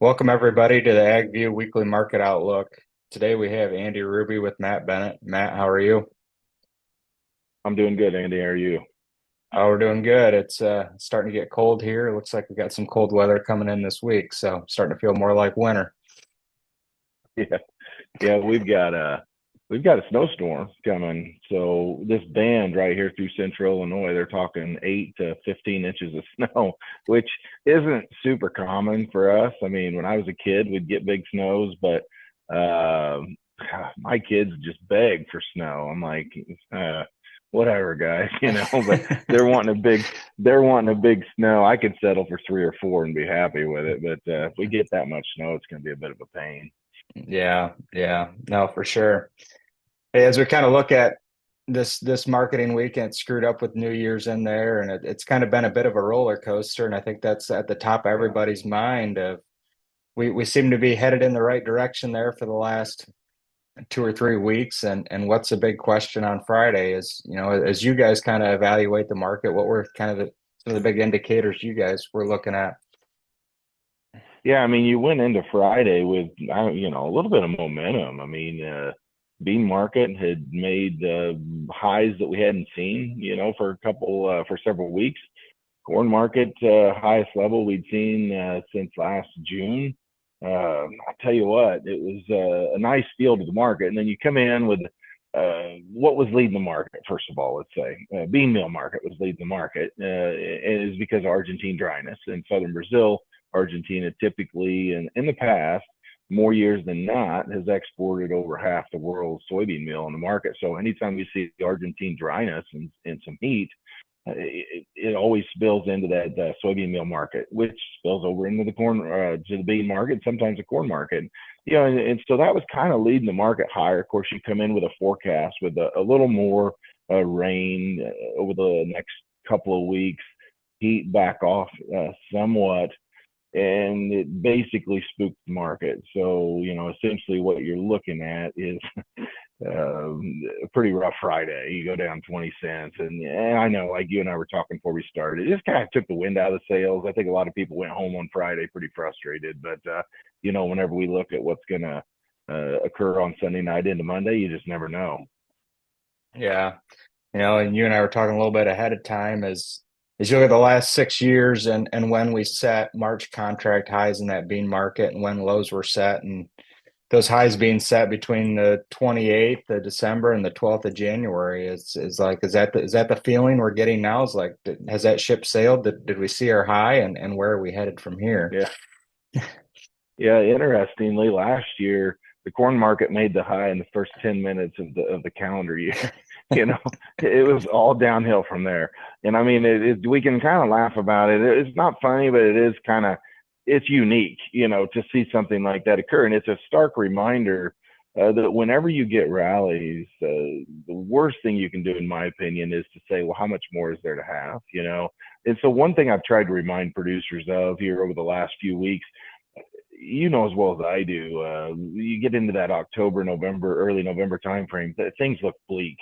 Welcome everybody to the AgView Weekly Market Outlook. Today we have Andy Ruby with Matt Bennett. Matt, how are you? I'm doing good, Andy. How are you? Oh, we're doing good. It's starting to get cold here. It looks like we got some cold weather coming in this week, so starting to feel more like winter. Yeah, yeah, we've got a snowstorm coming. So this band right here through Central Illinois, they're talking 8 to 15 inches of snow, which isn't super common for us. I mean, when I was a kid, we'd get big snows, but my kids just beg for snow. I'm like, uh, whatever, guys, But they're wanting a big snow. I could settle for 3 or 4 and be happy with it, but if we get that much snow, it's going to be a bit of a pain. Yeah, yeah, no, for sure. Hey, as we kind of look at this marketing weekend, it's screwed up with New Year's in there, and it's kind of been a bit of a roller coaster, and I think that's at the top of Yeah. everybody's mind. Of we seem to be headed in the right direction there for the last 2 or 3 weeks. And what's the big question on Friday is, as you guys kind of evaluate the market, what were kind of some of the big indicators you guys were looking at? Yeah, I mean, you went into Friday with, a little bit of momentum. I mean, bean market had made highs that we hadn't seen, for several weeks. Corn market, highest level we'd seen since last June. I tell you what, it was a nice feel to the market. And then you come in with what was leading the market, first of all, let's say. Bean meal market was leading the market. It is because of Argentine dryness. In southern Brazil, Argentina typically, in the past, more years than not, has exported over half the world's soybean meal in the market. So anytime you see the Argentine dryness and some heat, it always spills into that soybean meal market, which spills over into the corn, to the bean market, sometimes the corn market. And so that was kind of leading the market higher. Of course, you come in with a forecast with a little more rain over the next couple of weeks, heat back off somewhat, and it basically spooked the market. So, essentially what you're looking at is a pretty rough Friday. You go down 20 cents. And I know, like you and I were talking before we started, it just kind of took the wind out of the sails. I think a lot of people went home on Friday pretty frustrated. But, whenever we look at what's going to occur on Sunday night into Monday, you just never know. Yeah, and you and I were talking a little bit ahead of time as you look at the last 6 years and when we set March contract highs in that bean market and when lows were set, and those highs being set between the 28th of December and the 12th of January is like, is that the feeling we're getting now? Is like, has that ship sailed? Did we see our high, and where are we headed from here? Yeah. Yeah. Interestingly, last year, the corn market made the high in the first 10 minutes of the calendar year. you know, it was all downhill from there. And I mean, we can kind of laugh about it. It's not funny, but it is kind of, it's unique, to see something like that occur. And it's a stark reminder that whenever you get rallies, the worst thing you can do, in my opinion, is to say, well, how much more is there to have? And so one thing I've tried to remind producers of here over the last few weeks, as well as I do, you get into that October, November, early November timeframe, things look bleak.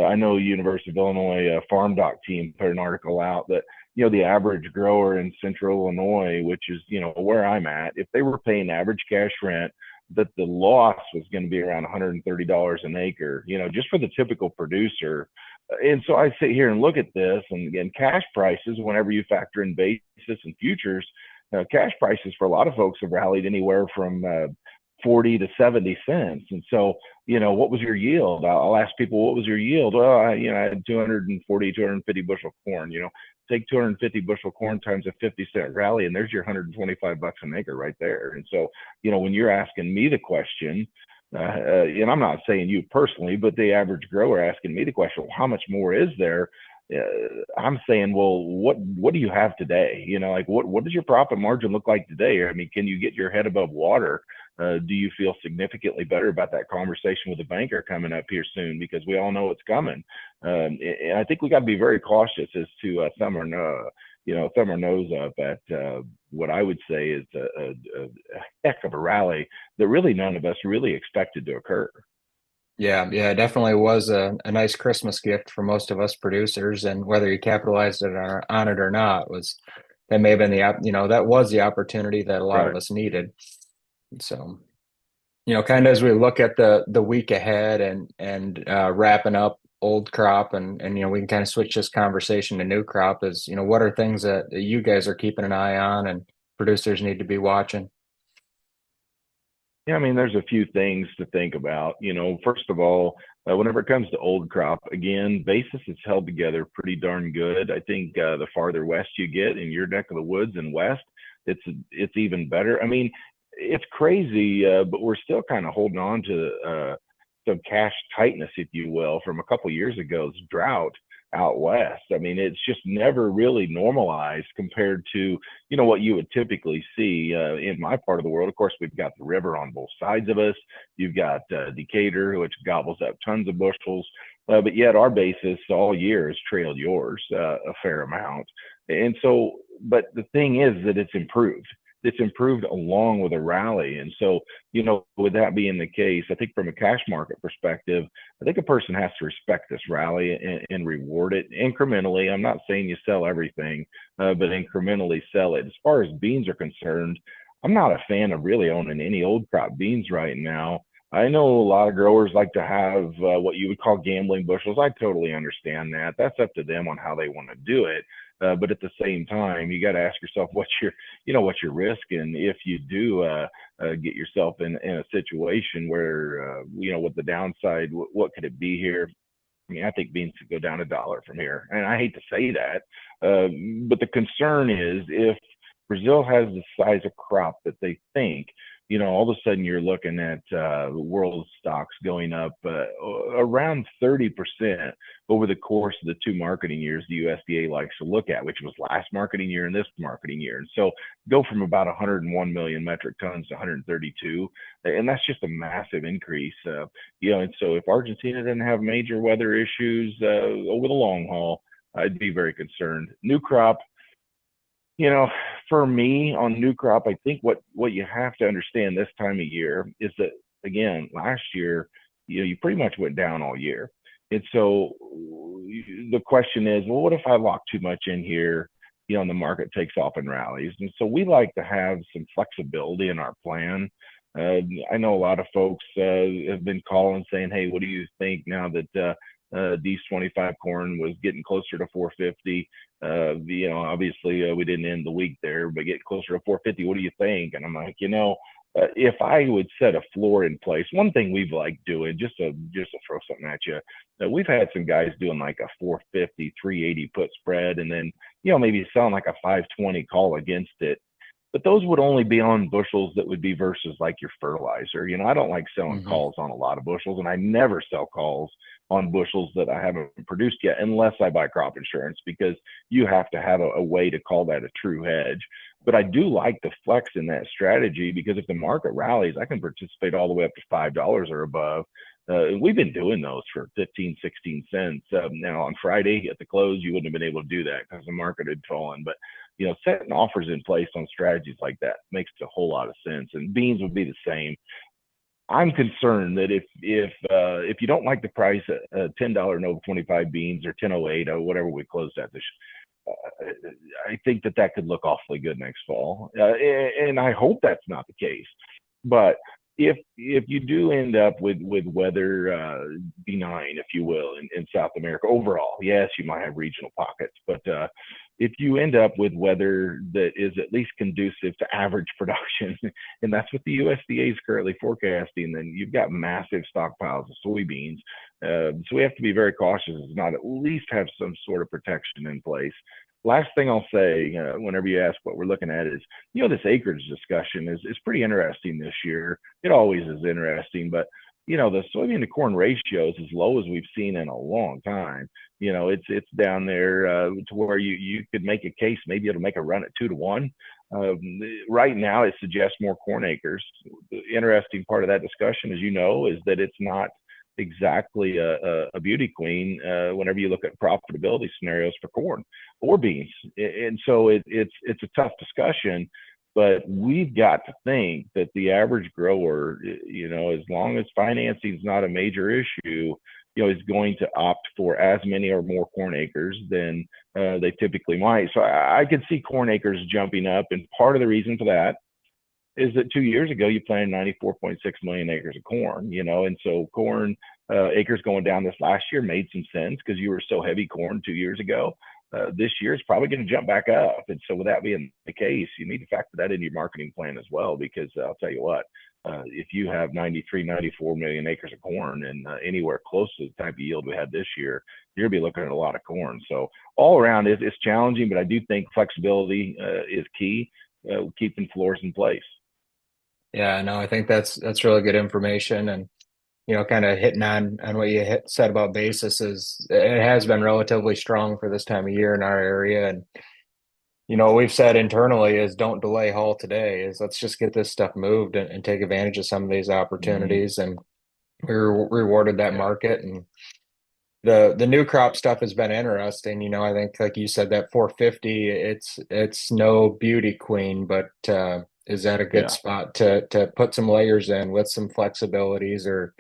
I know University of Illinois Farm Doc team put an article out that the average grower in Central Illinois, which is where I'm at, if they were paying average cash rent, that the loss was going to be around $130 an acre, just for the typical producer. And so I sit here and look at this, and again, cash prices, whenever you factor in basis and futures, cash prices for a lot of folks have rallied anywhere from 40 to 70 cents. And so, what was your yield? I'll ask people, what was your yield? Well, I had 240, 250 bushel corn. Take 250 bushel corn times a 50-cent rally, and there's your 125 bucks an acre right there. And so, when you're asking me the question, and I'm not saying you personally, but the average grower asking me the question, well, how much more is there? I'm saying, well, what do you have today? Like what does your profit margin look like today? I mean, can you get your head above water? Do you feel significantly better about that conversation with the banker coming up here soon? Because we all know it's coming. And I think we got to be very cautious as to thumb our nose up at what I would say is a heck of a rally that really none of us really expected to occur. Yeah, yeah, it definitely was a nice Christmas gift for most of us producers, and whether you capitalized it on it or not that may have been that was the opportunity that a lot of Right. us needed. So, kind of as we look at the week ahead and wrapping up old crop and we can kind of switch this conversation to new crop is, what are things that you guys are keeping an eye on and producers need to be watching? Yeah, I mean, there's a few things to think about. First of all, whenever it comes to old crop, again, basis is held together pretty darn good. I think the farther west you get in your neck of the woods and west, it's even better. I mean, it's crazy, but we're still kind of holding on to some cash tightness, if you will, from a couple years ago's drought out west. I mean, it's just never really normalized compared to what you would typically see in my part of the world. Of course, we've got the river on both sides of us. You've got Decatur, which gobbles up tons of bushels, but yet our basis all year has trailed yours a fair amount. And so, but the thing is that it's improved. It's improved along with a rally. And so, with that being the case, I think from a cash market perspective, I think a person has to respect this rally and reward it incrementally. I'm not saying you sell everything, but incrementally sell it. As far as beans are concerned, I'm not a fan of really owning any old crop beans right now. I know a lot of growers like to have what you would call gambling bushels. I totally understand that. That's up to them on how they want to do it. But at the same time, you got to ask yourself what your risk, and if you do get yourself in a situation where with the downside, what could it be here? I mean, I think beans could go down $1 from here, and I hate to say that, but the concern is if Brazil has the size of crop that they think, all of a sudden you're looking at world stocks going up around 30% over the course of the two marketing years the USDA likes to look at, which was last marketing year and this marketing year. And so go from about 101 million metric tons to 132, and that's just a massive increase. And so if Argentina didn't have major weather issues over the long haul, I'd be very concerned. New crop, for me on new crop, I think what you have to understand this time of year is that again, last year, you pretty much went down all year. And so the question is, well, what if I lock too much in here, and the market takes off and rallies? And so we like to have some flexibility in our plan. I know a lot of folks have been calling saying, hey, what do you think now that D25 corn was getting closer to 450? Obviously we didn't end the week there, but getting closer to 450, what do you think? And I'm like, if I would set a floor in place, one thing we've liked doing, just to throw something at you, we've had some guys doing like a 450, 380 put spread, and then maybe selling like a 520 call against it. But those would only be on bushels that would be versus like your fertilizer. I don't like selling Hmm. calls on a lot of bushels, and I never sell calls on bushels that I haven't produced yet unless I buy crop insurance, because you have to have a way to call that a true hedge. But I do like the flex in that strategy, because if the market rallies, I can participate all the way up to $5 or above. We've been doing those for 15, 16 cents. Now on Friday at the close, you wouldn't have been able to do that because the market had fallen. But setting offers in place on strategies like that makes a whole lot of sense. And beans would be the same. I'm concerned that if you don't like the price at $10 Nova 25 beans or 1008 or whatever we closed at this, I think that could look awfully good next fall, and I hope that's not the case. But if you do end up with weather benign, if you will, in South America overall, yes, you might have regional pockets, but if you end up with weather that is at least conducive to average production, and that's what the USDA is currently forecasting, then you've got massive stockpiles of soybeans. So we have to be very cautious to not at least have some sort of protection in place. Last thing I'll say, whenever you ask what we're looking at, is this acreage discussion is pretty interesting this year. It always is interesting, but the soybean to corn ratio is as low as we've seen in a long time. It's down there to where you could make a case, maybe it'll make a run at 2 to 1. Right now, it suggests more corn acres. The interesting part of that discussion, as you know, is that it's not exactly a beauty queen whenever you look at profitability scenarios for corn or beans. And so it's a tough discussion, but we've got to think that the average grower, as long as financing is not a major issue, is going to opt for as many or more corn acres than they typically might. So I could see corn acres jumping up, and part of the reason for that is that 2 years ago you planted 94.6 million acres of corn, and so corn acres going down this last year made some sense because you were so heavy corn 2 years ago. This year it's probably going to jump back up, and so with that being the case, you need to factor that into your marketing plan as well. Because I'll tell you what, if you have 93, 94 million acres of corn and anywhere close to the type of yield we had this year, you're gonna be looking at a lot of corn. So all around, it's challenging, but I do think flexibility is key, keeping floors in place. Yeah, no, I think that's really good information, and kind of hitting on what you said about basis is it has been relatively strong for this time of year in our area, and what we've said internally is don't delay haul today. Is let's just get this stuff moved and take advantage of some of these Mm-hmm. opportunities, and we rewarded that Yeah. market, and the new crop stuff has been interesting. I think like you said, that 450, it's no beauty queen, but is that a good Yeah. spot to put some layers in with some flexibilities, or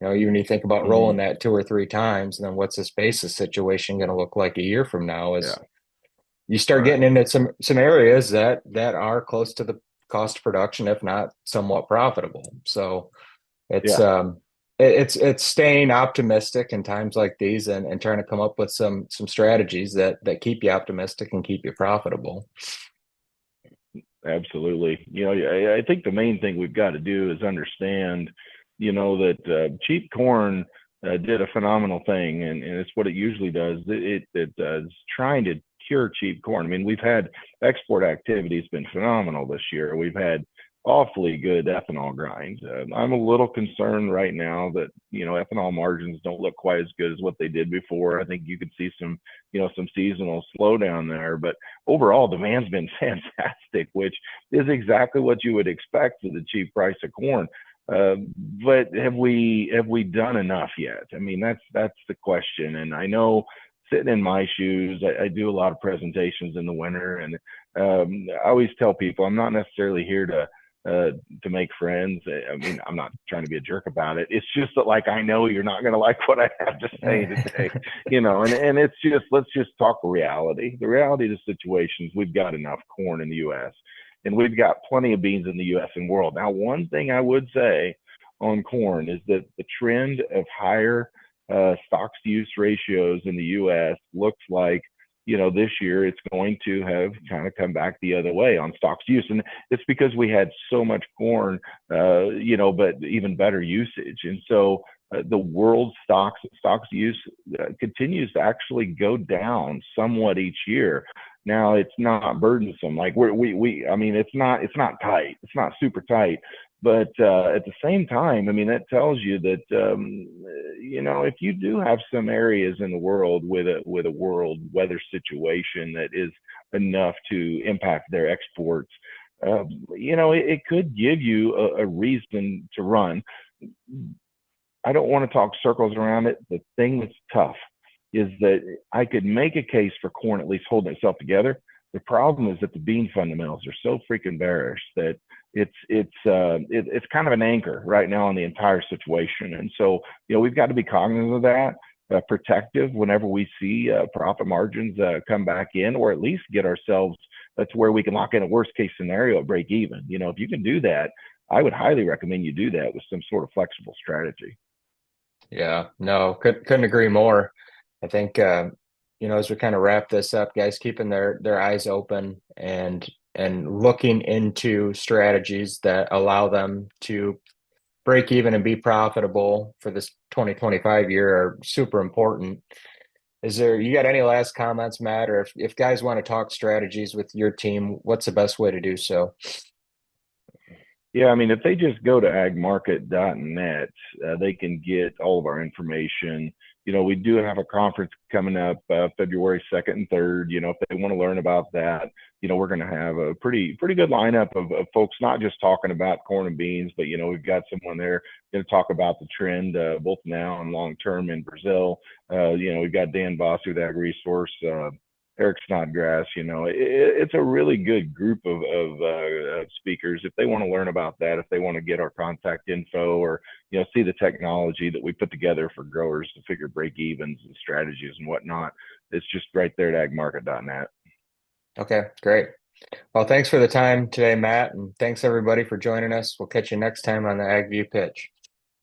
even you think about rolling Mm-hmm. that two or three times, and then what's this basis situation going to look like a year from now? Yeah. Is you start getting Right. into some areas that are close to the cost of production, if not somewhat profitable. So it's Yeah. um it's staying optimistic in times like these, and trying to come up with some strategies that keep you optimistic and keep you profitable. Absolutely. I think the main thing we've got to do is understand, that cheap corn did a phenomenal thing, and it's what it usually does. It does trying to cure cheap corn. I mean, we've had export activity has been phenomenal this year. We've had awfully good ethanol grinds. I'm a little concerned right now that ethanol margins don't look quite as good as what they did before. I think you could see some seasonal slowdown there, but overall demand's been fantastic, which is exactly what you would expect for the cheap price of corn. Uh, but have we done enough yet? I mean, that's the question. And I know, sitting in my shoes, I do a lot of presentations in the winter, and I always tell people I'm not necessarily here to make friends. I mean, I'm not trying to be a jerk about it. It's just that, like, I know you're not going to like what I have to say today, and it's just, let's just talk reality. The reality of the situation is we've got enough corn in the U.S. and we've got plenty of beans in the U.S. and world. Now, one thing I would say on corn is that the trend of higher stocks to use ratios in the U.S. looks like this year it's going to have kind of come back the other way on stocks use. And it's because we had so much corn, but even better usage. And so the world stocks use continues to actually go down somewhat each year. Now it's not burdensome. Like I mean, it's not tight. It's not super tight. But at the same time, I mean, that tells you that if you do have some areas in the world with a world weather situation that is enough to impact their exports, it could give you a reason to run. I don't want to talk circles around it. The thing that's tough is that I could make a case for corn at least holding itself together. The problem is that the bean fundamentals are so freaking bearish that it's kind of an anchor right now on the entire situation. And so we've got to be cognizant of that, protective whenever we see profit margins come back in, or at least get ourselves to where we can lock in a worst case scenario at break even. If you can do that, I would highly recommend you do that with some sort of flexible strategy. Yeah, no, couldn't agree more. I think as we kind of wrap this up, guys, keeping their eyes open and looking into strategies that allow them to break even and be profitable for this 2025 year are super important. You got any last comments, Matt? Or if guys want to talk strategies with your team, what's the best way to do so? Yeah, I mean, if they just go to agmarket.net, they can get all of our information. We do have a conference coming up February 2nd and 3rd. If they want to learn about that, we're going to have a pretty good lineup of folks, not just talking about corn and beans, but we've got someone there going to talk about the trend both now and long term in Brazil. We've got Dan Boss with Ag Resource. Eric Snodgrass. It's a really good group of speakers. If they want to learn about that, if they want to get our contact info, or see the technology that we put together for growers to figure break evens and strategies and whatnot, it's just right there at agmarket.net. Okay, great. Well, thanks for the time today, Matt, and thanks everybody for joining us. We'll catch you next time on the AgView Pitch.